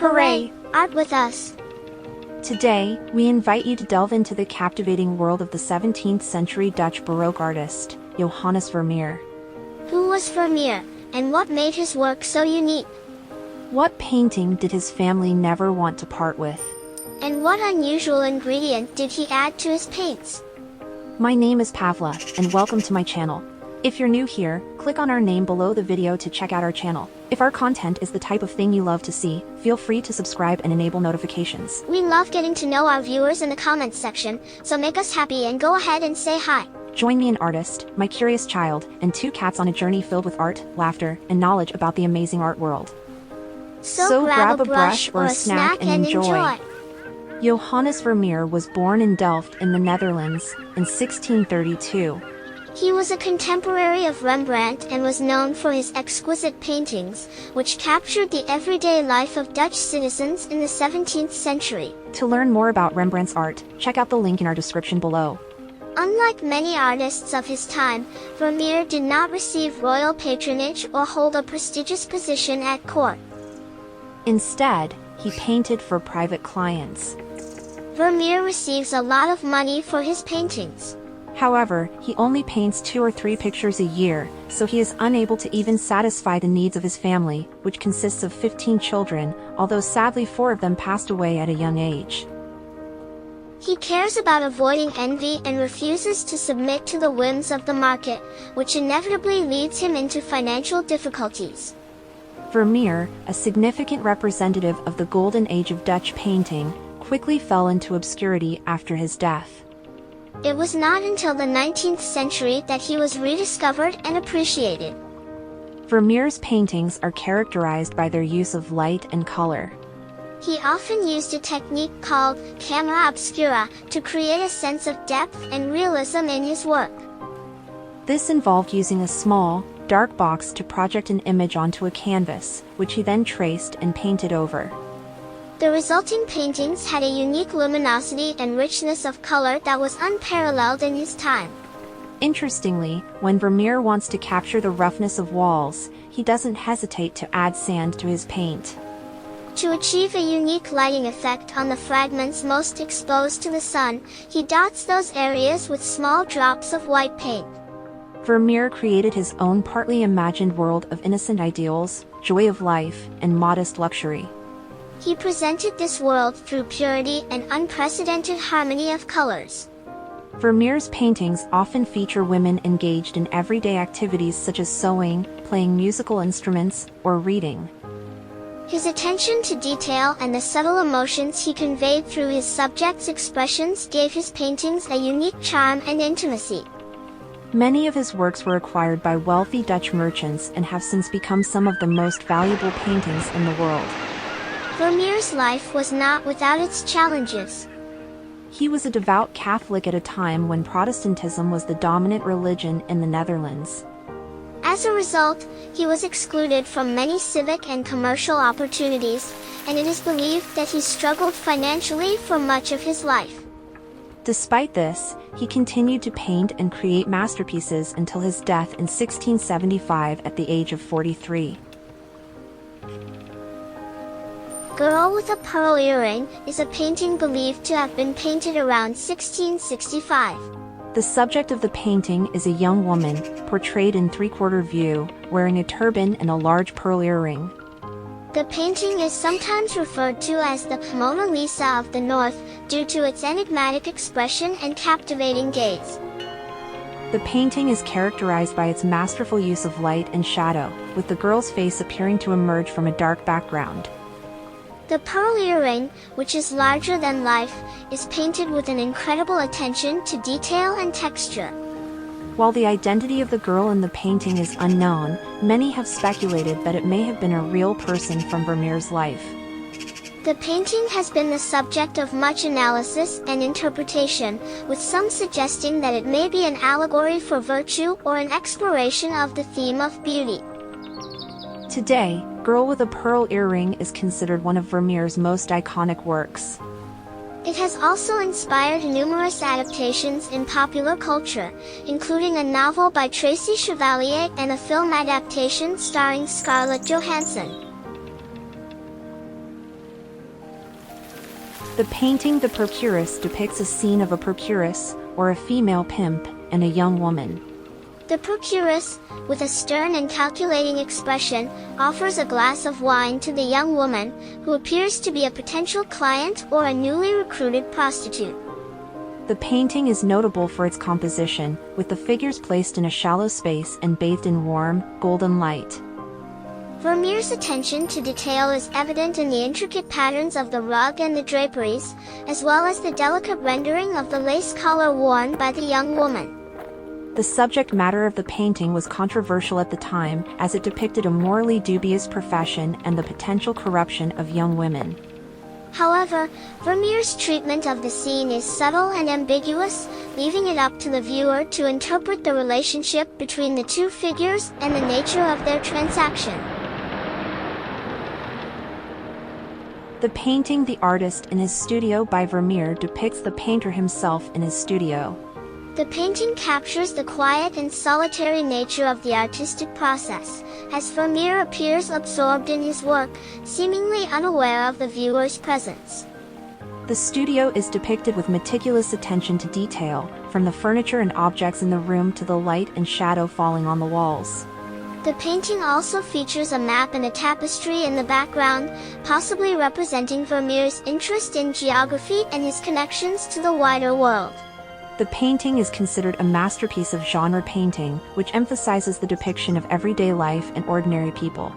Hooray! Art with us! Today, we invite you to delve into the captivating world of the 17th century Dutch Baroque artist, Johannes Vermeer. Who was Vermeer, and what made his work so unique? What painting did his family never want to part with? And what unusual ingredient did he add to his paints? My name is Pavla, and welcome to my channel. If you're new here, click on our name below the video to check out our channel. If our content is the type of thing you love to see, feel free to subscribe and enable notifications. We love getting to know our viewers in the comments section, so make us happy and go ahead and say hi. Join me, an artist, my curious child, and two cats on a journey filled with art, laughter, and knowledge about the amazing art world. So grab a brush or a snack and enjoy. Johannes Vermeer was born in Delft in the Netherlands in 1632. He was a contemporary of Rembrandt and was known for his exquisite paintings, which captured the everyday life of Dutch citizens in the 17th century. To learn more about Rembrandt's art, check out the link in our description below. Unlike many artists of his time, Vermeer did not receive royal patronage or hold a prestigious position at court. Instead, he painted for private clients. Vermeer receives a lot of money for his paintings. However, he only paints 2 or 3 pictures a year, so he is unable to even satisfy the needs of his family, which consists of 15 children, although sadly 4 of them passed away at a young age. He cares about avoiding envy and refuses to submit to the whims of the market, which inevitably leads him into financial difficulties. Vermeer, a significant representative of the golden age of Dutch painting, quickly fell into obscurity after his death. It was not until the 19th century that he was rediscovered and appreciated. Vermeer's paintings are characterized by their use of light and color. He often used a technique called camera obscura to create a sense of depth and realism in his work. This involved using a small, dark box to project an image onto a canvas, which he then traced and painted over. The resulting paintings had a unique luminosity and richness of color that was unparalleled in his time. Interestingly, when Vermeer wants to capture the roughness of walls, he doesn't hesitate to add sand to his paint. To achieve a unique lighting effect on the fragments most exposed to the sun, he dots those areas with small drops of white paint. Vermeer created his own partly imagined world of innocent ideals, joy of life, and modest luxury. He presented this world through purity and unprecedented harmony of colors. Vermeer's paintings often feature women engaged in everyday activities such as sewing, playing musical instruments, or reading. His attention to detail and the subtle emotions he conveyed through his subjects' expressions gave his paintings a unique charm and intimacy. Many of his works were acquired by wealthy Dutch merchants and have since become some of the most valuable paintings in the world. Vermeer's life was not without its challenges. He was a devout Catholic at a time when Protestantism was the dominant religion in the Netherlands. As a result, he was excluded from many civic and commercial opportunities, and it is believed that he struggled financially for much of his life. Despite this, he continued to paint and create masterpieces until his death in 1675 at the age of 43. Girl with a Pearl Earring is a painting believed to have been painted around 1665. The subject of the painting is a young woman, portrayed in three-quarter view, wearing a turban and a large pearl earring. The painting is sometimes referred to as the Mona Lisa of the North, due to its enigmatic expression and captivating gaze. The painting is characterized by its masterful use of light and shadow, with the girl's face appearing to emerge from a dark background. The pearl earring, which is larger than life, is painted with an incredible attention to detail and texture. While the identity of the girl in the painting is unknown, many have speculated that it may have been a real person from Vermeer's life. The painting has been the subject of much analysis and interpretation, with some suggesting that it may be an allegory for virtue or an exploration of the theme of beauty. Today, Girl with a Pearl Earring is considered one of Vermeer's most iconic works. It has also inspired numerous adaptations in popular culture, including a novel by Tracy Chevalier and a film adaptation starring Scarlett Johansson. The painting The Procuress depicts a scene of a procuress, or a female pimp, and a young woman. The Procuress, with a stern and calculating expression, offers a glass of wine to the young woman, who appears to be a potential client or a newly recruited prostitute. The painting is notable for its composition, with the figures placed in a shallow space and bathed in warm, golden light. Vermeer's attention to detail is evident in the intricate patterns of the rug and the draperies, as well as the delicate rendering of the lace collar worn by the young woman. The subject matter of the painting was controversial at the time, as it depicted a morally dubious profession and the potential corruption of young women. However, Vermeer's treatment of the scene is subtle and ambiguous, leaving it up to the viewer to interpret the relationship between the two figures and the nature of their transaction. The painting The Artist in His Studio by Vermeer depicts the painter himself in his studio. The painting captures the quiet and solitary nature of the artistic process, as Vermeer appears absorbed in his work, seemingly unaware of the viewer's presence. The studio is depicted with meticulous attention to detail, from the furniture and objects in the room to the light and shadow falling on the walls. The painting also features a map and a tapestry in the background, possibly representing Vermeer's interest in geography and his connections to the wider world. The painting is considered a masterpiece of genre painting, which emphasizes the depiction of everyday life and ordinary people.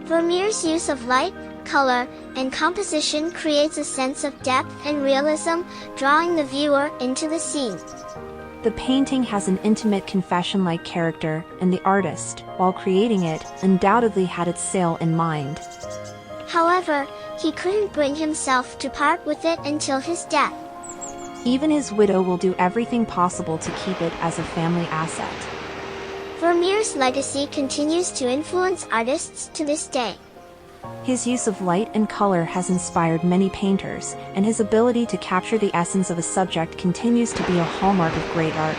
Vermeer's use of light, color, and composition creates a sense of depth and realism, drawing the viewer into the scene. The painting has an intimate confession-like character, and the artist, while creating it, undoubtedly had its sale in mind. However, he couldn't bring himself to part with it until his death. Even his widow will do everything possible to keep it as a family asset. Vermeer's legacy continues to influence artists to this day. His use of light and color has inspired many painters, and his ability to capture the essence of a subject continues to be a hallmark of great art.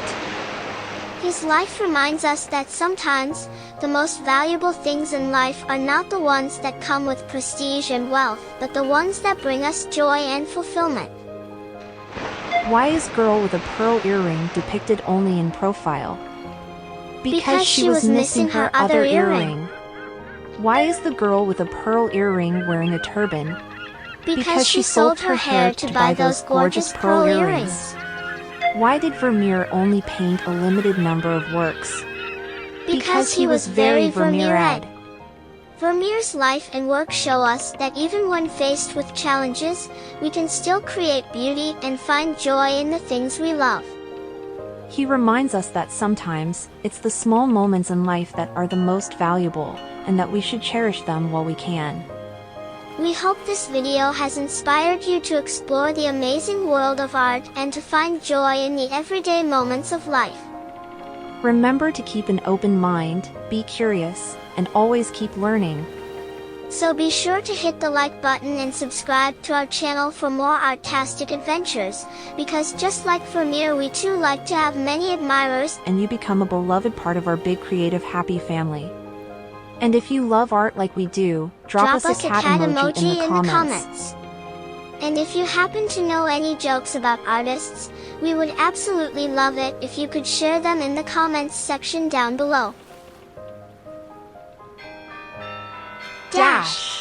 His life reminds us that sometimes, the most valuable things in life are not the ones that come with prestige and wealth, but the ones that bring us joy and fulfillment. Why is girl with a pearl earring depicted only in profile? Because she was missing her other earring. Why is the girl with a pearl earring wearing a turban? Because she sold her hair to buy those gorgeous pearl earrings. Why did Vermeer only paint a limited number of works? Because he was very Vermeer-ed. Vermeer's life and work show us that even when faced with challenges, we can still create beauty and find joy in the things we love. He reminds us that sometimes, it's the small moments in life that are the most valuable, and that we should cherish them while we can. We hope this video has inspired you to explore the amazing world of art and to find joy in the everyday moments of life. Remember to keep an open mind, be curious, and always keep learning. So be sure to hit the like button and subscribe to our channel for more art-tastic adventures, because just like Vermeer, we too like to have many admirers, and you become a beloved part of our big creative happy family. And if you love art like we do, drop us a cat emoji in the comments. And if you happen to know any jokes about artists, we would absolutely love it if you could share them in the comments section down below. Dash!